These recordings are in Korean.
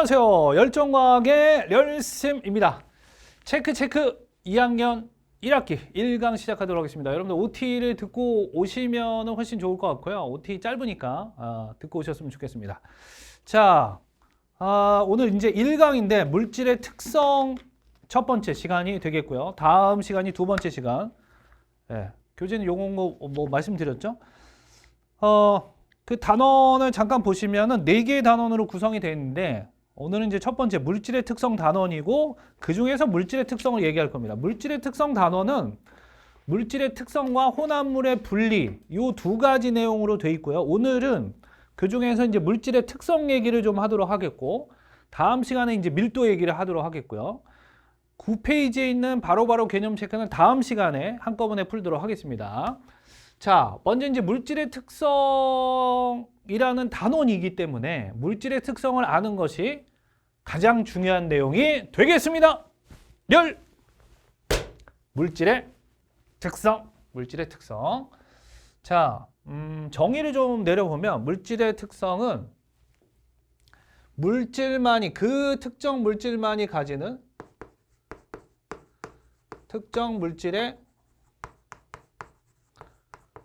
안녕하세요. 열정과학의 열쌤입니다. 체크 2학년 1학기 1강 시작하도록 하겠습니다. 여러분들 OT를 듣고 오시면 훨씬 좋을 것 같고요. OT 짧으니까 듣고 오셨으면 좋겠습니다. 자, 오늘 이제 1강인데 물질의 특성 첫 번째 시간이 되겠고요. 다음 시간이 두 번째 시간. 네, 교재는 용어 뭐 말씀드렸죠? 그 단원을 잠깐 보시면은 4개의 단원으로 구성이 되어 있는데 오늘은 이제 첫 번째 물질의 특성 단원이고 그 중에서 물질의 특성을 얘기할 겁니다. 물질의 특성 단원은 물질의 특성과 혼합물의 분리 이 두 가지 내용으로 되어 있고요. 오늘은 그 중에서 이제 물질의 특성 얘기를 좀 하도록 하겠고 다음 시간에 이제 밀도 얘기를 하도록 하겠고요. 9페이지에 있는 바로바로 개념 체크는 다음 시간에 한꺼번에 풀도록 하겠습니다. 자, 먼저 이제 물질의 특성이라는 단원이기 때문에 물질의 특성을 아는 것이 가장 중요한 내용이 되겠습니다. 물질의 특성. 자, 정의를 좀 내려보면 물질의 특성은 그 특정 물질만이 가지는 특정 물질의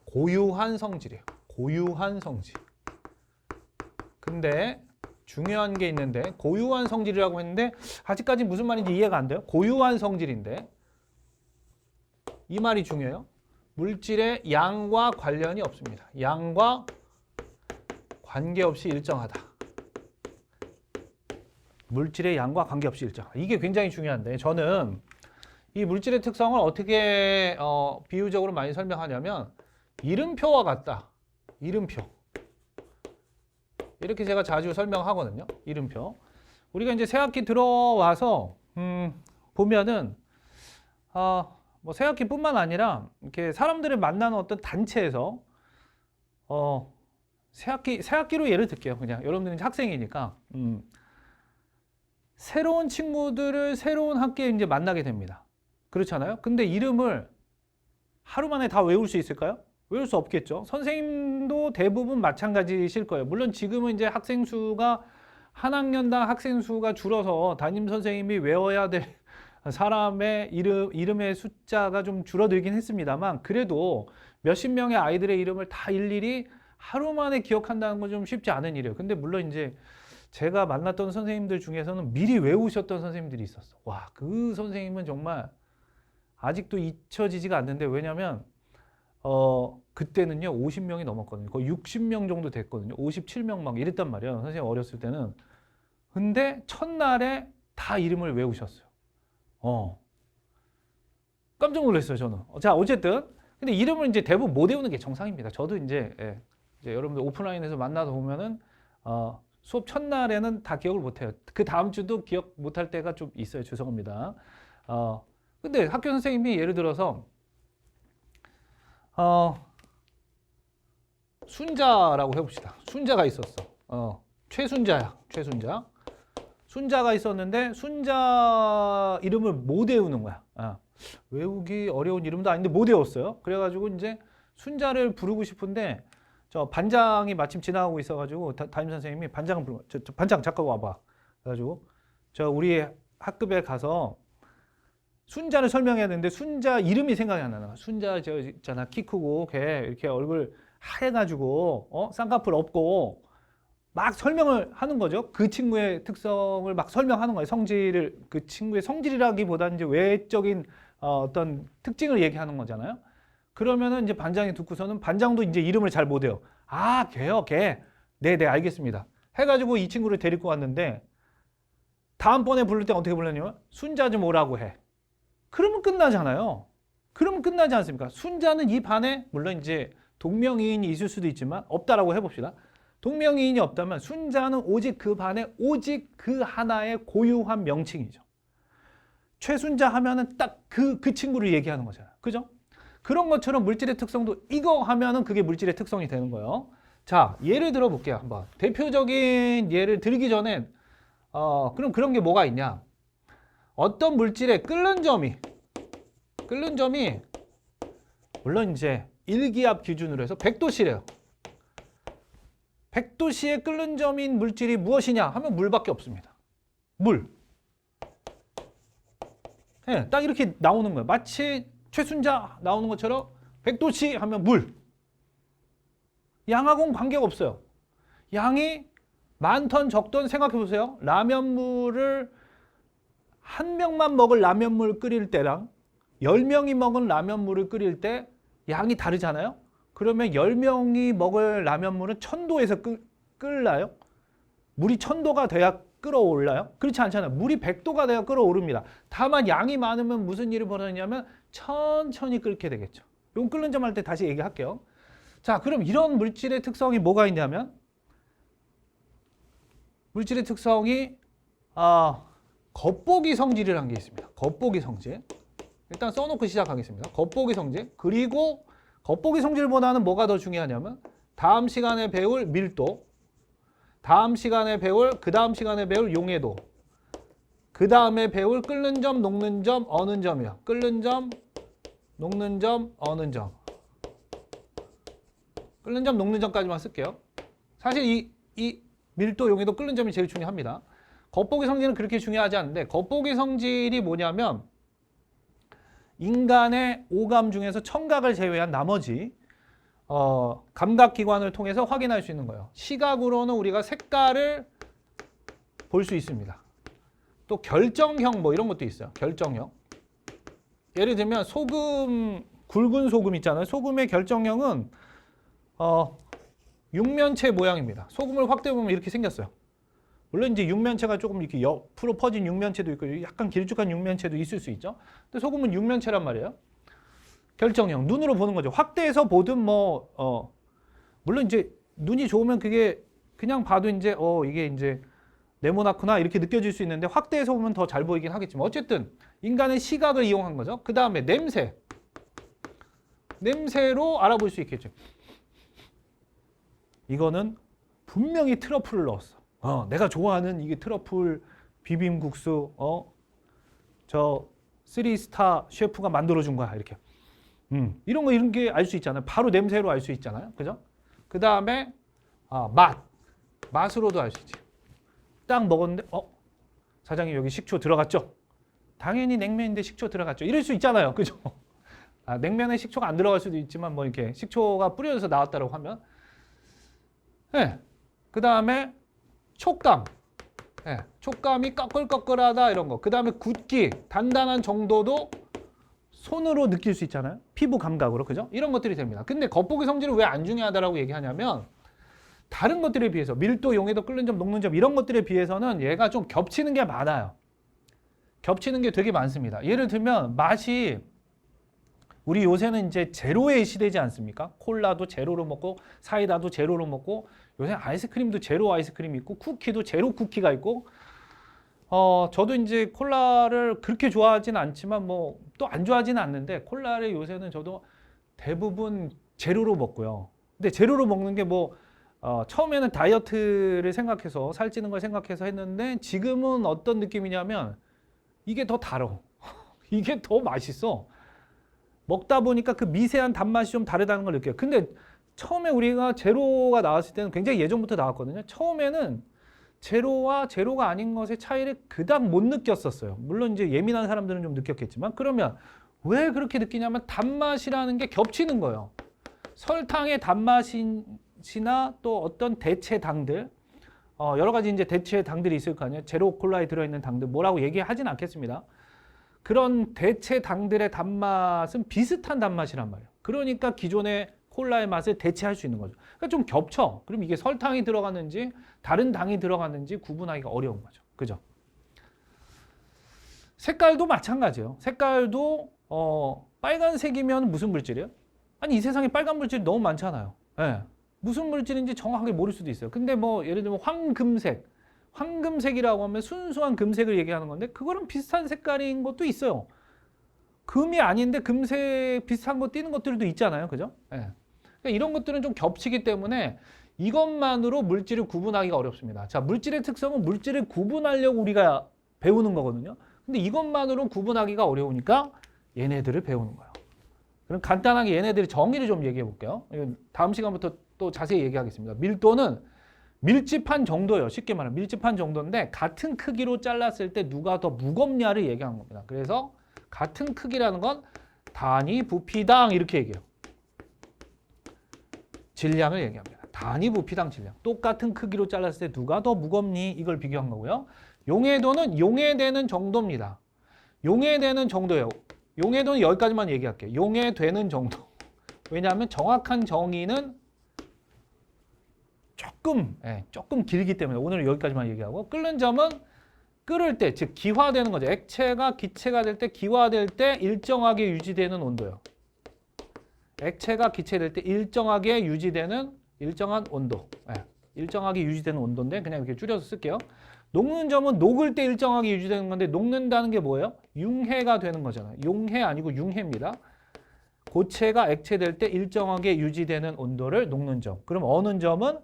고유한 성질이에요. 고유한 성질. 근데 중요한 게 있는데 고유한 성질이라고 했는데 아직까지 무슨 말인지 이해가 안 돼요. 고유한 성질인데 이 말이 중요해요. 물질의 양과 관련이 없습니다. 양과 관계없이 일정하다. 물질의 양과 관계없이 일정하다. 이게 굉장히 중요한데 저는 이 물질의 특성을 어떻게 비유적으로 많이 설명하냐면 이름표와 같다. 이름표. 이렇게 제가 자주 설명하거든요. 이름표. 우리가 이제 새학기 들어와서 보면은 뭐 새학기뿐만 아니라 이렇게 사람들을 만나는 어떤 단체에서 새학기로 예를 들게요. 그냥 여러분들은 학생이니까 새로운 친구들을 새로운 학기에 이제 만나게 됩니다. 그렇잖아요. 근데 이름을 하루 만에 다 외울 수 있을까요? 외울 수 없겠죠. 선생님도 대부분 마찬가지실 거예요. 물론 지금은 이제 학생 수가 한 학년당 학생 수가 줄어서 담임 선생님이 외워야 될 사람의 이름의 숫자가 좀 줄어들긴 했습니다만 그래도 몇십 명의 아이들의 이름을 다 일일이 하루 만에 기억한다는 건 좀 쉽지 않은 일이에요. 근데 물론 이제 제가 만났던 선생님들 중에서는 미리 외우셨던 선생님들이 있었어. 와, 그 선생님은 정말 아직도 잊혀지지가 않는데 왜냐면 그때는요 50명이 넘었거든요. 거의 60명 정도 됐거든요. 57명 막 이랬단 말이에요. 선생님 어렸을 때는. 근데 첫날에 다 이름을 외우셨어요. 깜짝 놀랐어요 저는. 자, 어쨌든 근데 이름을 이제 대부분 못 외우는 게 정상입니다. 저도 이제 여러분들 오프라인에서 만나서 보면은 수업 첫날에는 다 기억을 못해요. 그 다음 주도 기억 못할 때가 좀 있어요. 죄송합니다. 근데 학교 선생님이 예를 들어서 순자라고 해봅시다. 순자가 있었어. 최순자야. 순자가 있었는데 순자 이름을 못 외우는 거야. 외우기 어려운 이름도 아닌데 못 외웠어요. 그래가지고 이제 순자를 부르고 싶은데 저 반장이 마침 지나가고 있어가지고 담임 선생님이 반장을 부르고 저 반장 잠깐 와봐. 그래가지고 저 우리 학급에 가서 순자를 설명해야 되는데 순자 이름이 생각이 안 나요. 순자 저 있잖아 키 크고 걔 이렇게 얼굴 하얘가지고 쌍꺼풀 없고 막 설명을 하는 거죠. 그 친구의 특성을 막 설명하는 거예요. 성질을 그 친구의 성질이라기보다는 이제 외적인 어떤 특징을 얘기하는 거잖아요. 그러면은 이제 반장이 듣고서는 반장도 이제 이름을 잘 못 외워. 아, 걔요, 걔. 네, 알겠습니다. 해가지고 이 친구를 데리고 왔는데 다음번에 부를 때 어떻게 불렀냐면 순자 좀 오라고 해. 그러면 끝나잖아요. 그러면 끝나지 않습니까? 순자는 이 반에 물론 이제 동명이인이 있을 수도 있지만 없다라고 해봅시다. 동명이인이 없다면 순자는 오직 그 반에 오직 그 하나의 고유한 명칭이죠. 최순자 하면은 딱 그 친구를 얘기하는 거잖아요. 그죠? 그런 것처럼 물질의 특성도 이거 하면은 그게 물질의 특성이 되는 거예요. 자, 예를 들어 볼게요. 한번 대표적인 예를 들기 전에 그럼 그런 게 뭐가 있냐? 어떤 물질의 끓는 점이 물론 이제 일기압 기준으로 해서 100도씨래요. 100도씨의 끓는 점인 물질이 무엇이냐 하면 물밖에 없습니다. 물. 네, 딱 이렇게 나오는 거예요. 마치 최순자 나오는 것처럼 100도씨 하면 물. 양하고는 관계가 없어요. 양이 많던 적던 생각해 보세요. 라면물을 한 명만 먹을 라면물 끓일 때랑 10명이 먹은 라면물을 끓일 때 양이 다르잖아요. 그러면 10명이 먹을 라면물은 1000도에서 끓나요? 물이 1000도가 돼야 끓어올라요? 그렇지 않잖아요. 물이 100도가 돼야 끓어오릅니다. 다만 양이 많으면 무슨 일이 벌어지냐면 천천히 끓게 되겠죠. 이건 끓는 점 할 때 다시 얘기할게요. 자, 그럼 이런 물질의 특성이 뭐가 있냐면 물질의 특성이 겉보기 성질이라는 게 있습니다. 겉보기 성질. 일단 써놓고 시작하겠습니다. 겉보기 성질. 그리고 겉보기 성질보다는 뭐가 더 중요하냐면 다음 시간에 배울 밀도, 다음 시간에 배울 그 다음 시간에 배울 용해도, 그 다음에 배울 끓는 점, 녹는 점, 어는 점이요. 끓는 점, 녹는 점, 어는 점. 끓는 점, 녹는 점까지만 쓸게요. 사실 이 밀도, 용해도, 끓는 점이 제일 중요합니다. 겉보기 성질은 그렇게 중요하지 않은데 겉보기 성질이 뭐냐면 인간의 오감 중에서 청각을 제외한 나머지 감각기관을 통해서 확인할 수 있는 거예요. 시각으로는 우리가 색깔을 볼 수 있습니다. 또 결정형 뭐 이런 것도 있어요. 결정형. 예를 들면 소금, 굵은 소금 있잖아요. 소금의 결정형은 육면체 모양입니다. 소금을 확대해 보면 이렇게 생겼어요. 물론 이제 육면체가 조금 이렇게 옆으로 퍼진 육면체도 있고 약간 길쭉한 육면체도 있을 수 있죠. 근데 소금은 육면체란 말이에요. 결정형, 눈으로 보는 거죠. 확대해서 보든 물론 이제 눈이 좋으면 그게 그냥 봐도 이제 이게 이제 네모나구나 이렇게 느껴질 수 있는데 확대해서 보면 더 잘 보이긴 하겠지만 어쨌든 인간의 시각을 이용한 거죠. 그 다음에 냄새. 냄새로 알아볼 수 있겠죠. 이거는 분명히 트러플을 넣었어. 내가 좋아하는 이게 트러플 비빔국수, 저 3스타 셰프가 만들어준 거야. 이렇게. 이런 게 알 수 있잖아요. 바로 냄새로 알 수 있잖아요. 그죠? 그 다음에, 맛으로도 알 수 있지. 딱 먹었는데, 사장님 여기 식초 들어갔죠? 당연히 냉면인데 식초 들어갔죠. 이럴 수 있잖아요. 그죠? 냉면에 식초가 안 들어갈 수도 있지만, 뭐 이렇게 식초가 뿌려져서 나왔다고 하면. 네. 그 다음에, 촉감. 네. 촉감이 꺼끌꺼끌하다 이런 거. 그 다음에 굳기, 단단한 정도도 손으로 느낄 수 있잖아요. 피부 감각으로. 그죠? 이런 것들이 됩니다. 근데 겉보기 성질은 왜 안 중요하다라고 얘기하냐면 다른 것들에 비해서 밀도, 용해도, 끓는 점, 녹는 점 이런 것들에 비해서는 얘가 좀 겹치는 게 많아요. 겹치는 게 되게 많습니다. 예를 들면 맛이 우리 요새는 이제 제로의 시대지 않습니까? 콜라도 제로로 먹고 사이다도 제로로 먹고 요새 아이스크림도 제로 아이스크림이 있고 쿠키도 제로 쿠키가 있고 저도 이제 콜라를 그렇게 좋아하진 않지만 뭐 또 안 좋아하지는 않는데 콜라를 요새는 저도 대부분 제로로 먹고요. 근데 제로로 먹는 게 뭐 처음에는 다이어트를 생각해서 살찌는 걸 생각해서 했는데 지금은 어떤 느낌이냐면 이게 더 달어. 이게 더 맛있어. 먹다 보니까 그 미세한 단맛이 좀 다르다는 걸 느껴요. 근데 처음에 우리가 제로가 나왔을 때는 굉장히 예전부터 나왔거든요. 처음에는 제로와 제로가 아닌 것의 차이를 그닥 못 느꼈었어요. 물론 이제 예민한 사람들은 좀 느꼈겠지만 그러면 왜 그렇게 느끼냐면 단맛이라는 게 겹치는 거예요. 설탕의 단맛이나 또 어떤 대체 당들 여러 가지 이제 대체 당들이 있을 거 아니에요. 제로 콜라에 들어있는 당들 뭐라고 얘기하진 않겠습니다. 그런 대체 당들의 단맛은 비슷한 단맛이란 말이에요. 그러니까 기존의 콜라의 맛을 대체할 수 있는 거죠. 그러니까 좀 겹쳐. 그럼 이게 설탕이 들어갔는지 다른 당이 들어갔는지 구분하기가 어려운 거죠. 그죠? 색깔도 마찬가지예요. 색깔도 빨간색이면 무슨 물질이에요? 아니 이 세상에 빨간 물질이 너무 많잖아요. 네. 무슨 물질인지 정확하게 모를 수도 있어요. 근데 뭐 예를 들면 황금색. 황금색이라고 하면 순수한 금색을 얘기하는 건데 그거랑 비슷한 색깔인 것도 있어요. 금이 아닌데 금색 비슷한 거 띄는 것들도 있잖아요. 그죠? 네. 그러니까 이런 것들은 좀 겹치기 때문에 이것만으로 물질을 구분하기가 어렵습니다. 자, 물질의 특성은 물질을 구분하려고 우리가 배우는 거거든요. 근데 이것만으로 구분하기가 어려우니까 얘네들을 배우는 거예요. 그럼 간단하게 얘네들의 정의를 좀 얘기해 볼게요. 다음 시간부터 또 자세히 얘기하겠습니다. 밀도는 밀집한 정도예요. 쉽게 말하면 밀집한 정도인데 같은 크기로 잘랐을 때 누가 더 무겁냐를 얘기한 겁니다. 그래서 같은 크기라는 건 단위 부피당 이렇게 얘기해요. 질량을 얘기합니다. 단위 부피당 질량. 똑같은 크기로 잘랐을 때 누가 더 무겁니? 이걸 비교한 거고요. 용해도는 용해되는 정도입니다. 용해되는 정도예요. 용해도는 여기까지만 얘기할게요. 용해되는 정도. 왜냐하면 정확한 정의는 조금 길기 때문에 오늘은 여기까지만 얘기하고, 끓는 점은 끓을 때, 즉 기화되는 거죠. 액체가 기체가 될 때, 기화될 때 일정하게 유지되는 온도예요. 액체가 기체될 때 일정하게 유지되는 일정한 온도. 일정하게 유지되는 온도인데 그냥 이렇게 줄여서 쓸게요. 녹는 점은 녹을 때 일정하게 유지되는 건데 녹는다는 게 뭐예요? 융해가 되는 거잖아요. 용해 아니고 융해입니다. 고체가 액체될 때 일정하게 유지되는 온도를 녹는 점. 그럼 어느 점은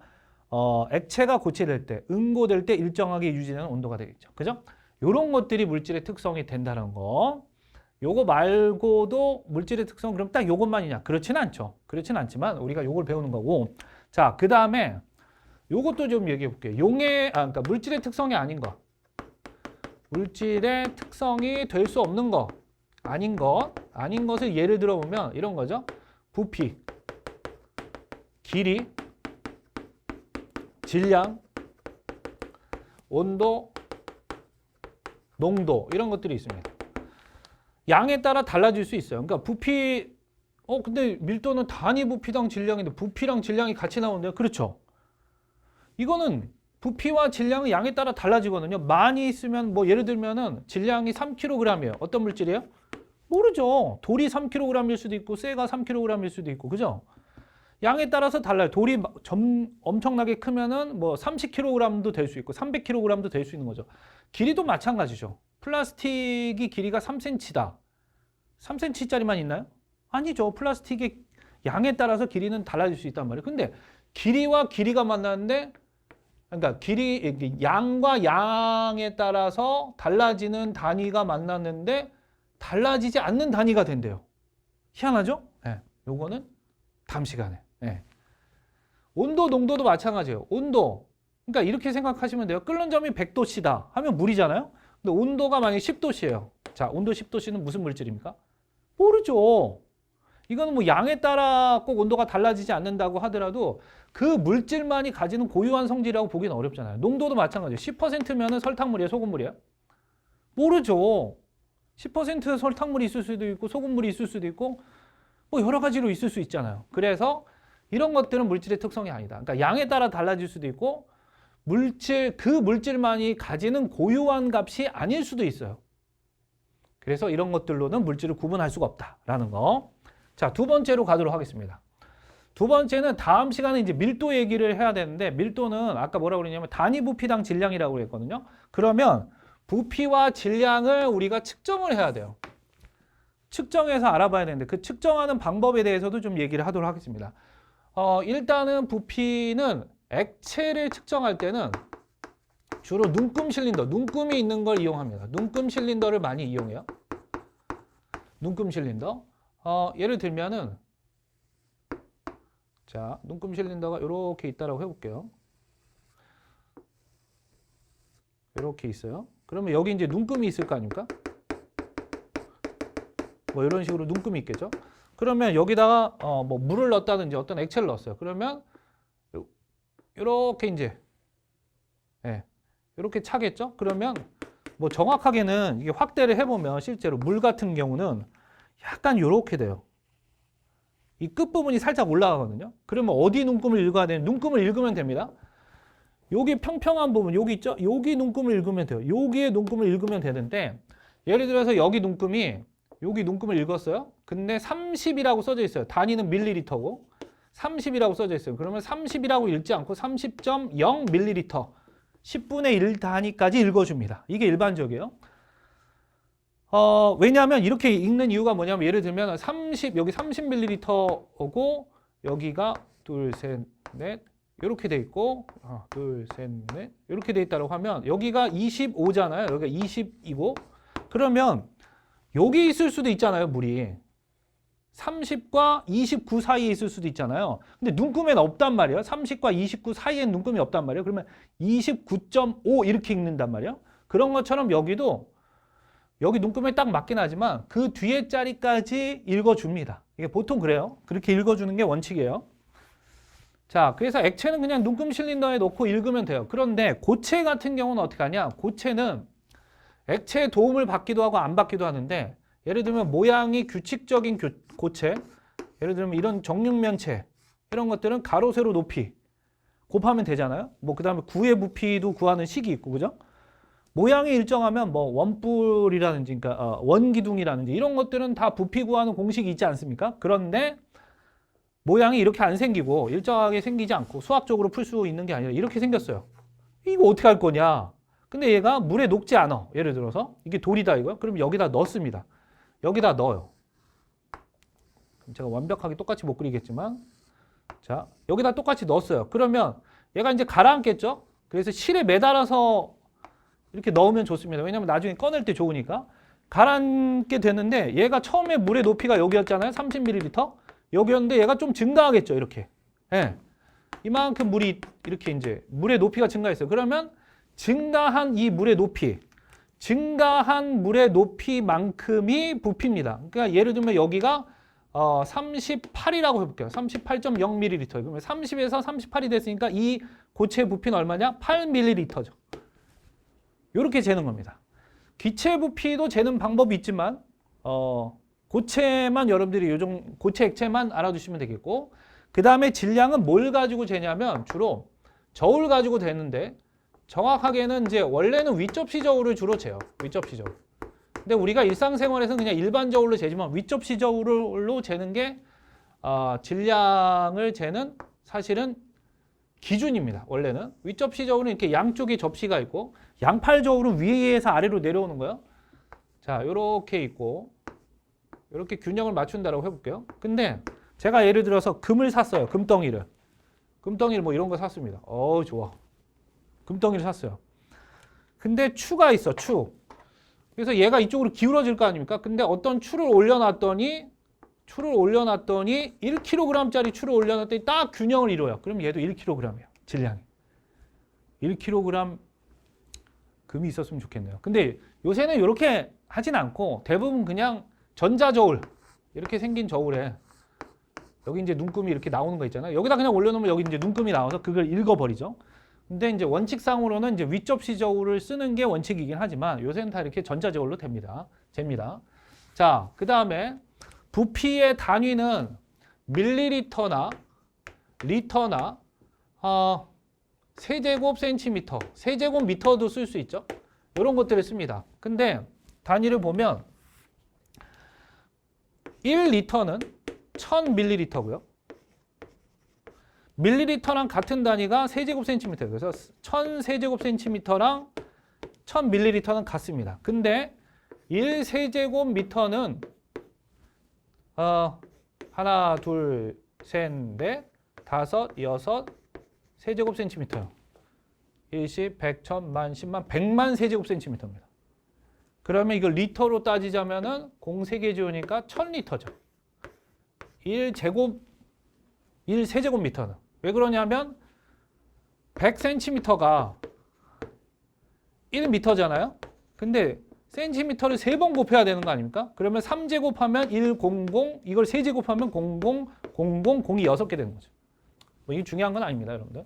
액체가 고체될 때, 응고될 때 일정하게 유지되는 온도가 되겠죠. 그죠? 이런 것들이 물질의 특성이 된다는 거. 요거 말고도 물질의 특성 그럼 딱 요것만이냐? 그렇지는 않죠. 그렇지는 않지만 우리가 요걸 배우는 거고. 자, 그 다음에 요것도 좀 얘기해 볼게요. 그러니까 물질의 특성이 아닌 거. 물질의 특성이 될 수 없는 거. 아닌 것을 예를 들어 보면 이런 거죠. 부피, 길이, 질량, 온도, 농도 이런 것들이 있습니다. 양에 따라 달라질 수 있어요. 그러니까 부피, 근데 밀도는 단위 부피당 질량인데 부피랑 질량이 같이 나오는데요. 그렇죠. 이거는 부피와 질량은 양에 따라 달라지거든요. 많이 있으면 뭐 예를 들면은 질량이 3kg이에요. 어떤 물질이에요? 모르죠. 돌이 3kg일 수도 있고 쇠가 3kg일 수도 있고. 그죠? 양에 따라서 달라요. 돌이 엄청나게 크면은 뭐 30kg도 될 수 있고 300kg도 될 수 있는 거죠. 길이도 마찬가지죠. 플라스틱이 길이가 3cm다. 3cm짜리만 있나요? 아니죠. 플라스틱의 양에 따라서 길이는 달라질 수 있단 말이에요. 근데 길이와 길이가 만났는데, 그러니까 양과 양에 따라서 달라지는 단위가 만났는데 달라지지 않는 단위가 된대요. 희한하죠? 네. 요거는 다음 시간에. 네. 온도, 농도도 마찬가지예요. 온도. 그러니까 이렇게 생각하시면 돼요. 끓는 점이 100도씨다 하면 물이잖아요. 근데 온도가 만약에 10도씨예요. 자, 온도 10도씨는 무슨 물질입니까? 모르죠. 이거는 뭐 양에 따라 꼭 온도가 달라지지 않는다고 하더라도 그 물질만이 가지는 고유한 성질이라고 보기는 어렵잖아요. 농도도 마찬가지예요. 10%면은 설탕물이에요, 소금물이에요? 모르죠. 10% 설탕물이 있을 수도 있고 소금물이 있을 수도 있고 뭐 여러 가지로 있을 수 있잖아요. 그래서 이런 것들은 물질의 특성이 아니다. 그러니까 양에 따라 달라질 수도 있고 그 물질만이 가지는 고유한 값이 아닐 수도 있어요. 그래서 이런 것들로는 물질을 구분할 수가 없다라는 거. 자, 두 번째로 가도록 하겠습니다. 두 번째는 다음 시간에 이제 밀도 얘기를 해야 되는데, 밀도는 아까 뭐라고 그랬냐면 단위 부피당 질량이라고 그랬거든요. 그러면 부피와 질량을 우리가 측정을 해야 돼요. 측정해서 알아봐야 되는데 그 측정하는 방법에 대해서도 좀 얘기를 하도록 하겠습니다. 일단은 부피는 액체를 측정할 때는 주로 눈금 실린더, 눈금이 있는 걸 이용합니다. 눈금 실린더를 많이 이용해요. 눈금 실린더. 예를 들면은 자, 눈금 실린더가 이렇게 있다라고 해볼게요. 이렇게 있어요. 그러면 여기 이제 눈금이 있을 거 아닙니까? 뭐 이런 식으로 눈금이 있겠죠. 그러면 여기다가 뭐 물을 넣었다든지 어떤 액체를 넣었어요. 그러면 이렇게 이제 이렇게 차겠죠. 그러면 뭐 정확하게는 이게 확대를 해보면 실제로 물 같은 경우는 약간 이렇게 돼요. 이 끝부분이 살짝 올라가거든요. 그러면 어디 눈금을 읽어야 되는? 눈금을 읽으면 됩니다. 여기 평평한 부분, 여기 있죠? 여기 눈금을 읽으면 돼요. 여기에 눈금을 읽으면 되는데, 예를 들어서 여기 눈금을 읽었어요. 근데 30이라고 써져 있어요. 단위는 밀리리터고 30이라고 써져 있어요. 그러면 30이라고 읽지 않고 30.0 밀리리터 10분의 1 단위까지 읽어줍니다. 이게 일반적이에요. 왜냐하면 이렇게 읽는 이유가 뭐냐면 예를 들면 여기 30ml고 여기가 둘, 셋, 넷 이렇게 돼 있고 둘, 셋, 넷 이렇게 돼 있다고 하면 여기가 25잖아요. 여기가 20이고 그러면 여기 있을 수도 있잖아요. 물이. 30과 29 사이에 있을 수도 있잖아요. 근데 눈금에는 없단 말이에요. 30과 29 사이엔 눈금이 없단 말이에요. 그러면 29.5 이렇게 읽는단 말이에요. 그런 것처럼 여기도 여기 눈금에 딱 맞긴 하지만 그 뒤에 자리까지 읽어줍니다. 이게 보통 그래요. 그렇게 읽어주는 게 원칙이에요. 자, 그래서 액체는 그냥 눈금 실린더에 넣고 읽으면 돼요. 그런데 고체 같은 경우는 어떻게 하냐? 고체는 액체의 도움을 받기도 하고 안 받기도 하는데 예를 들면 모양이 규칙적인 고체, 예를 들면 이런 정육면체 이런 것들은 가로 세로 높이 곱하면 되잖아요. 뭐 그다음에 구의 부피도 구하는 식이 있고 그죠? 모양이 일정하면 뭐 원뿔이라든지 그러니까 원기둥이라든지 이런 것들은 다 부피 구하는 공식이 있지 않습니까? 그런데 모양이 이렇게 안 생기고 일정하게 생기지 않고 수학적으로 풀 수 있는 게 아니라 이렇게 생겼어요. 이거 어떻게 할 거냐? 근데 얘가 물에 녹지 않아. 예를 들어서 이게 돌이다 이거요. 그럼 여기다 넣습니다. 여기다 넣어요. 제가 완벽하게 똑같이 못 그리겠지만 자 여기다 똑같이 넣었어요. 그러면 얘가 이제 가라앉겠죠. 그래서 실에 매달아서 이렇게 넣으면 좋습니다. 왜냐하면 나중에 꺼낼 때 좋으니까. 가라앉게 되는데 얘가 처음에 물의 높이가 여기였잖아요. 30ml. 여기였는데 얘가 좀 증가하겠죠. 이렇게. 예. 이만큼 물이 이렇게 이제 물의 높이가 증가했어요. 그러면 증가한 이 물의 높이, 증가한 물의 높이만큼이 부피입니다. 그러니까 예를 들면 여기가 38이라고 해볼게요. 38.0ml. 그러면 30에서 38이 됐으니까 이 고체의 부피는 얼마냐? 8ml죠. 이렇게 재는 겁니다. 기체 부피도 재는 방법이 있지만 고체만 여러분들이 고체 액체만 알아두시면 되겠고 그 다음에 질량은 뭘 가지고 재냐면 주로 저울 가지고 재는데 정확하게는 이제 원래는 윗접시 저울을 주로 재요. 윗접시 저울. 근데 우리가 일상생활에서는 그냥 일반 저울로 재지만 윗접시 저울로 재는 게 질량을 재는 사실은 기준입니다. 원래는 윗접시 저울은 이렇게 양쪽에 접시가 있고 양팔 저울은 위에서 아래로 내려오는 거예요. 자, 요렇게 있고 이렇게 균형을 맞춘다라고 해볼게요. 근데 제가 예를 들어서 금을 샀어요. 금덩이를 뭐 이런 거 샀습니다. 좋아. 금덩이를 샀어요. 근데 추가 있어. 추. 그래서 얘가 이쪽으로 기울어질 거 아닙니까? 근데 어떤 추를 올려놨더니 1kg짜리 추를 올려놨더니 딱 균형을 이뤄요. 그럼 얘도 1kg이에요. 질량이. 1kg 금이 있었으면 좋겠네요. 근데 요새는 이렇게 하진 않고 대부분 그냥 전자저울 이렇게 생긴 저울에 여기 이제 눈금이 이렇게 나오는 거 있잖아요. 여기다 그냥 올려놓으면 여기 이제 눈금이 나와서 그걸 읽어버리죠. 근데 이제 원칙상으로는 이제 윗접시 저울을 쓰는 게 원칙이긴 하지만 요새는 다 이렇게 전자저울로 잽니다. 자, 그 다음에 부피의 단위는 밀리리터나 리터나 세제곱 센티미터, 세제곱 미터도 쓸 수 있죠. 이런 것들을 씁니다. 근데 단위를 보면 1리터는 1000ml고요. 밀리리터랑 같은 단위가 세제곱 센티미터. 그래서 1000세제곱 센티미터랑 1000ml는 같습니다. 근데 1세제곱 미터는 하나, 둘, 셋, 넷, 다섯, 여섯 세제곱 센티미터요. 10, 100, 1000, 만, 10만, 100만 세제곱 센티미터입니다. 그러면 이걸 리터로 따지자면은 공 3개 지우니까 1000리터죠. 1세제곱 미터는. 왜 그러냐면 100cm가 1m잖아요. 근데 센티미터를 3번 곱해야 되는 거 아닙니까? 그러면 3제곱하면 100, 이걸 3제곱하면 00, 0이 6개 되는 거죠. 뭐 이게 중요한 건 아닙니다, 여러분들.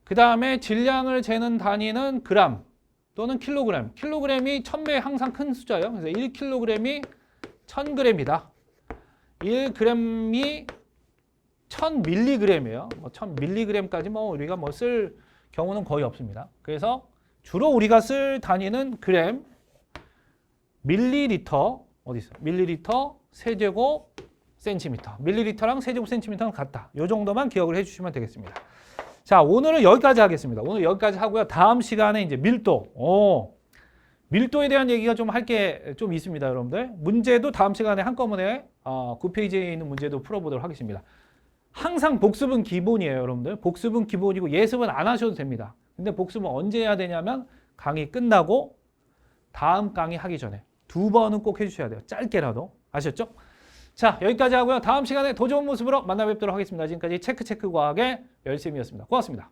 그 다음에 질량을 재는 단위는 그램 또는 킬로그램. 킬로그램이 1000배 항상 큰 숫자예요. 그래서 1kg이 1000g이다. 1g이 1000mg이에요. 뭐 1000mg까지 뭐 우리가 뭐 쓸 경우는 거의 없습니다. 그래서 주로 우리가 쓸 단위는 그램, 밀리리터, 어디 있어? 밀리리터, 세제곱 센티미터. 밀리리터랑 세제곱 센티미터는 같다. 이 정도만 기억을 해주시면 되겠습니다. 자, 오늘은 여기까지 하겠습니다. 오늘 여기까지 하고요. 다음 시간에 이제 밀도. 밀도에 대한 얘기가 좀 할 게 좀 있습니다, 여러분들. 문제도 다음 시간에 한꺼번에 9페이지에 있는 문제도 풀어보도록 하겠습니다. 항상 복습은 기본이에요, 여러분들. 복습은 기본이고 예습은 안 하셔도 됩니다. 근데 복습은 언제 해야 되냐면 강의 끝나고 다음 강의 하기 전에 2번은 꼭 해주셔야 돼요. 짧게라도. 아셨죠? 자, 여기까지 하고요. 다음 시간에 더 좋은 모습으로 만나 뵙도록 하겠습니다. 지금까지 체크 과학의 열심이었습니다. 고맙습니다.